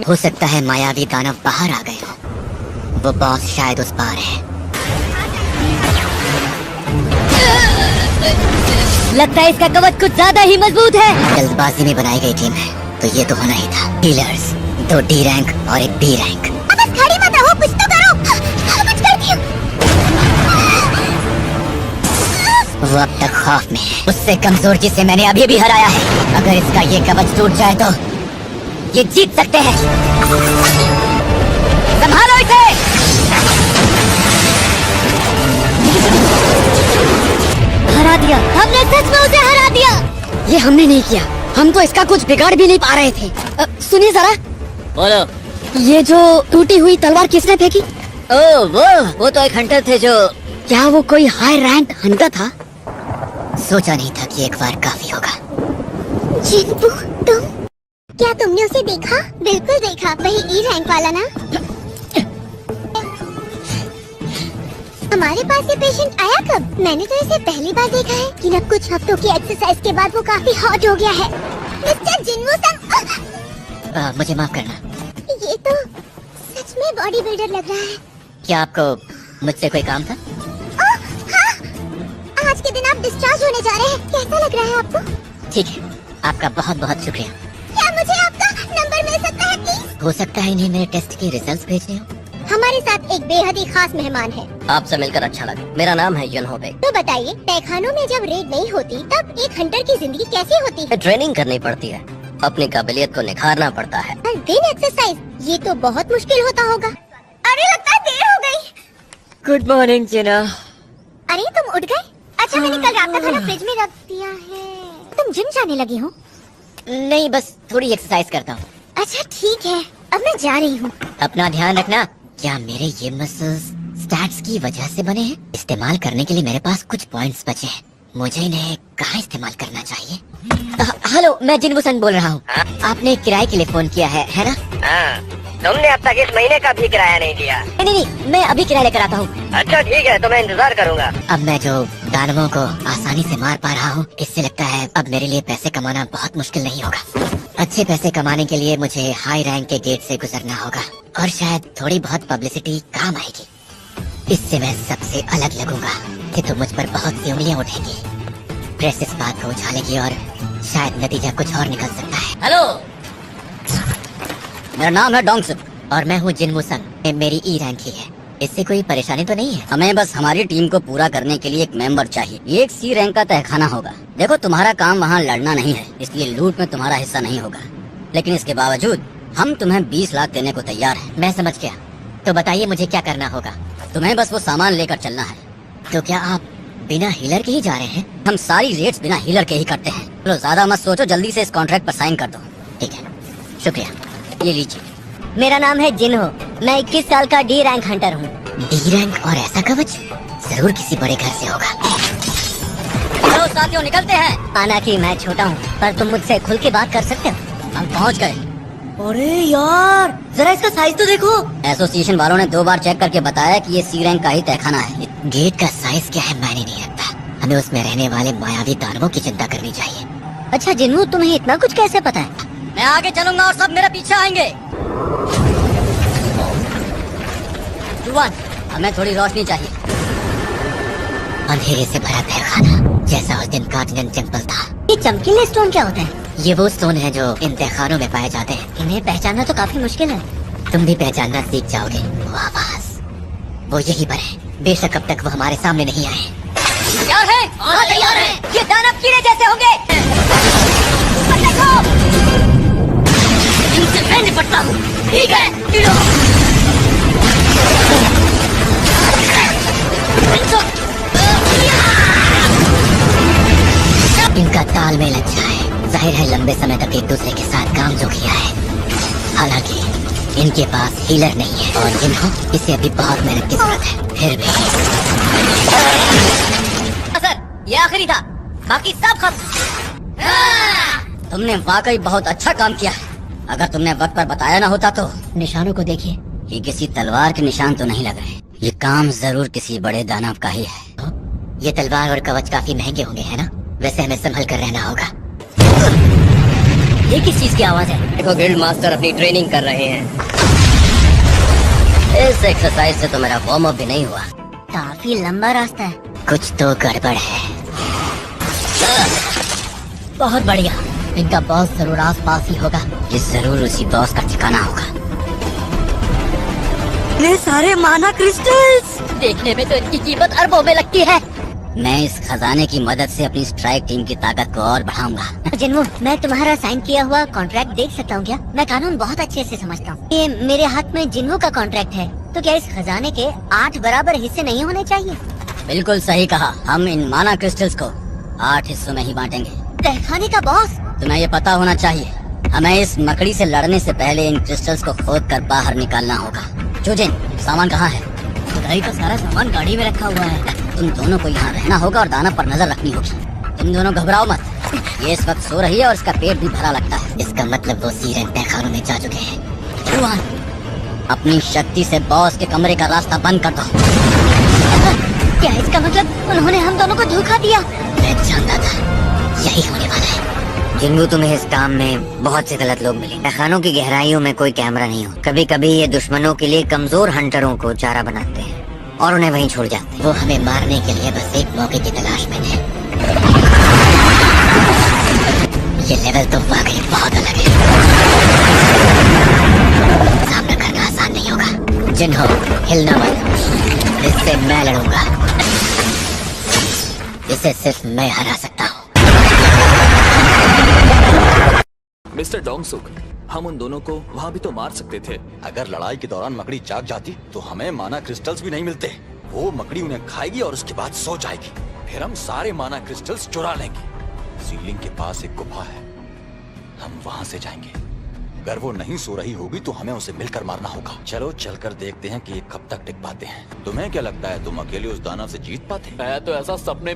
हो सकता है मायावी दानव बाहर आ गए हो। वो बॉस शायद उस पार है। लगता है इसका कवच कुछ ज्यादा ही मजबूत है। जल्दबाजी में बनाई गई टीम है, तो ये तो होना ही था। हीलर्स, 2 D रैंक और एक B रैंक। बस खड़ी मत रहो, कुछ तो करो। कुछ करती हूँ। वो अब तक खौफ में है, उससे कमजोर जिसे मैंने अभी भी हराया है। अगर इसका ये कवच टूट जाए तो ये जीत सकते हैं। संभालो इसे। हरा दिया, हमने सच में उसे हरा दिया। ये हमने नहीं किया, हम तो इसका कुछ बिगाड़ भी नहीं पा रहे थे। सुनिए जरा। बोलो। ये जो टूटी हुई तलवार किसने फेंकी? ओह वो तो एक हंटर थे जो। क्या वो कोई हाई रैंक हंटर था? सोचा नहीं था कि एक बार काफी होगा। जिन्बू, तुम? क्या तुमने उसे देखा? बिल्कुल देखा, वही E रैंक वाला ना? हमारे पास ये पेशेंट आया कब? मैंने तो इसे पहली बार देखा है, लेकिन अब कुछ हफ्तों की एक्सरसाइज के बाद वो काफी हॉट हो गया है। मिस्टर जिन्बू सन, मुझे माफ करना। ये तो सच में बॉडी बिल्डर लग रहा है। क्या आपको मुझसे कोई काम था? हाँ, आज के दिन आप डिस्चार्ज होने जा रहे हैं, कैसा लग रहा है आपको? ठीक है, आपका बहुत बहुत शुक्रिया। क्या मुझे आपका नंबर मिल सकता है प्लीज? हो सकता है इन्हें मेरे टेस्ट के रिजल्ट्स भेजने हो। हमारे साथ एक बेहद ही खास मेहमान है। आपसे मिलकर अच्छा लगा। मेरा नाम है यन होबेक। तो बताइए, तहखानों में जब रेड नहीं होती तब एक हंटर की जिंदगी कैसी होती है? ट्रेनिंग करनी पड़ती है, अपनी काबिलियत को निखारना पड़ता है। हर दिन एक्सरसाइज, ये तो बहुत मुश्किल होता होगा। अरे लगता है देर हो गई। गुड मॉर्निंग जिना। अरे तुम उठ गए? अच्छा, मैंने कल रात का खाना फ्रिज में रख दिया है। तुम जिम जाने लगी हो? नहीं, बस थोड़ी एक्सरसाइज करता हूँ। अच्छा ठीक है, अब मैं जा रही हूँ। अपना ध्यान रखना। क्या मेरे ये मसल्स स्टैट्स की वजह से बने हैं? इस्तेमाल करने के लिए मेरे पास कुछ पॉइंट्स बचे हैं, मुझे इन्हें कहाँ इस्तेमाल करना चाहिए? हेलो, मैं जिन्बू सन बोल रहा हूँ। आपने किराए के लिए फोन किया है ना? तुमने अब तक इस महीने का भी किराया नहीं दिया। नहीं, मैं अभी किराया लेकर आता हूँ। अच्छा ठीक है, तो मैं इंतजार करूँगा। अब मैं जो दानवों को आसानी से मार पा रहा हूँ, इससे लगता है अब मेरे लिए पैसे कमाना बहुत मुश्किल नहीं होगा। अच्छे पैसे कमाने के लिए मुझे हाई रैंक के गेट से गुजरना होगा, और शायद थोड़ी बहुत पब्लिसिटी काम आएगी। इससे मैं सबसे अलग लगूंगा कि तो मुझ पर बहुत सी उंगलियां उठेंगी। प्रेस इस बात को उछालेगी और शायद नतीजा कुछ और निकल सकता है। हेलो, मेरा नाम है डोंगसुक और मैं हूँ जिन्बू सन। मेरी E रैंक ही है। इससे कोई परेशानी तो नहीं है? हमें बस हमारी टीम को पूरा करने के लिए एक मेंबर चाहिए। ये एक C रैंक का तहखाना होगा। देखो, तुम्हारा काम वहाँ लड़ना नहीं है, इसलिए लूट में तुम्हारा हिस्सा नहीं होगा। लेकिन इसके बावजूद हम तुम्हें 20 लाख देने को तैयार हैं। मैं समझ गया, तो बताइए मुझे क्या करना होगा? तुम्हें बस वो सामान लेकर चलना है। तो क्या आप बिना हीलर के ही जा रहे हैं? हम सारी रेट्स बिना हीलर के ही करते हैं। चलो ज्यादा मत सोचो, जल्दी से इस कॉन्ट्रैक्ट पर साइन कर दो। ठीक है, शुक्रिया। ये लीजिए। मेरा नाम है जिन्हो, मैं 21 साल का D रैंक हंटर हूँ। D रैंक और ऐसा कवच जरूर किसी बड़े घर से होगा। चलो साथियों, निकलते हैं। माना कि मैं छोटा हूँ, पर तुम मुझसे खुल के बात कर सकते हो। हम पहुँच गए। अरे यार, जरा इसका साइज तो देखो। एसोसिएशन वालों ने 2 बार चेक करके बताया कि ये C रैंक का ही तहखाना है। गेट का साइज क्या है मायने नहीं रखता, हमें उसमें रहने वाले मायावी दानवों की चिंता करनी चाहिए। अच्छा जिन्हो, तुम्हें इतना कुछ कैसे पता है? मैं आगे चलूंगा और सब मेरे पीछे आएंगे। जुवान, हमें थोड़ी रोशनी चाहिए। अंधेरे से भरा तहखाना, जैसा उस दिन कार्डिनल टेम्पल था। ये चमकीले स्टोन क्या होता है? ये वो स्टोन है जो इन तहखानों में पाए जाते हैं। इन्हें पहचानना तो काफी मुश्किल है। तुम भी पहचानना सीख जाओगे। वो आवाज, वो यही पर है। बेशक अब तक वो हमारे सामने नहीं आए। तैयार है? हाँ, तैयार है। ये दानव कीड़े जैसे होंगे। देखो, इनसे मैं निपटता हूँ। ठीक है, इनका तालमेल अच्छा है, जाहिर है लंबे समय तक एक दूसरे के साथ काम जो किया है। हालांकि इनके पास हीलर नहीं है और जिन्हों इसे अभी बहुत मेहनत की जरूरत है। फिर भी सर, ये आखिरी था, बाकी सब खत्म। तुमने वाकई बहुत अच्छा काम किया है। अगर तुमने वक्त पर बताया ना होता तो। निशानों को देखिए, ये किसी तलवार के निशान तो नहीं लग रहे। ये काम जरूर किसी बड़े दानव का ही है। ये तलवार और कवच काफी महंगे होंगे, है ना? वैसे हमें संभल कर रहना होगा। ये ये किस चीज की आवाज है? देखो गिल्ड मास्टर अपनी ट्रेनिंग कर रहे हैं। इस एक्सरसाइज से तो मेरा वार्म अप भी नहीं हुआ। काफी लंबा रास्ता है। कुछ तो गड़बड़ है। बहुत बढ़िया, इनका बॉस जरूर आस पास ही होगा। ये जरूर उसी बॉस का ठिकाना होगा। ये सारे माना क्रिस्टल्स देखने में तो इनकी कीमत अरबों में लगती है। मैं इस खजाने की मदद से अपनी स्ट्राइक टीम की ताकत को और बढ़ाऊंगा। जिन्वो, मैं तुम्हारा साइन किया हुआ कॉन्ट्रैक्ट देख सकता हूँ क्या? मैं कानून बहुत अच्छे से समझता हूँ। ये मेरे हाथ में जिन्वो का कॉन्ट्रैक्ट है, तो क्या इस खजाने के 8 बराबर हिस्से नहीं होने चाहिए? बिल्कुल सही कहा। हम इन माना क्रिस्टल्स को 8 हिस्सों में ही बांटेंगे। तहखाने का बॉस, तुम्हें ये पता होना चाहिए, हमें इस मकड़ी से लड़ने से पहले इन क्रिस्टल्स को खोद कर बाहर निकालना होगा। चूजिन, सामान कहाँ है? खुदाई का सारा सामान गाड़ी में रखा हुआ है। तुम दोनों को यहाँ रहना होगा और दाना पर नजर रखनी होगी। तुम दोनों घबराओ मत। ये इस वक्त सो रही है और इसका पेट भी भरा लगता है। इसका मतलब वो सी रैंक तहखानों में जा चुके हैं। जुआन, अपनी शक्ति से बॉस के कमरे का रास्ता बंद कर दो। क्या इसका मतलब उन्होंने हम दोनों को धोखा दिया? मैं जानता था यही होने वाला है। जिन्वो, तुम्हें इस काम में बहुत से गलत लोग मिले। तहखानों की गहराइयों में कोई कैमरा नहीं हो। कभी कभी ये दुश्मनों के लिए कमजोर हंटरों को चारा बनाते हैं और उन्हें वहीं छोड़ जाते हैं। वो हमें मारने के लिए बस एक मौके की तलाश में थे। ये लेवल तो वाकई बहुत अलग है। सामना करना आसान नहीं होगा। जिन्हो, हिलना मत। इससे मैं लड़ूंगा। इसे सिर्फ मैं हरा सकता हूँ। मिस्टर डोंगसुक, हम उन दोनों को वहाँ भी तो मार सकते थे। अगर लड़ाई के दौरान मकड़ी जाग जाती तो हमें माना क्रिस्टल्स भी नहीं मिलते। वो मकड़ी उन्हें खाएगी और उसके बाद सो जाएगी। फिर हम सारे माना क्रिस्टल्स चुरा लेंगे। सीलिंग के पास एक गुफा है, हम वहाँ से जाएंगे। अगर वो नहीं सो रही होगी तो हमें उसे मिलकर मारना होगा। चलो चलकर देखते हैं कि ये कब तक टिक पाते हैं। तुम्हें क्या लगता है, तुम अकेले उस दानव से जीत पाते? मैं तो ऐसा सपने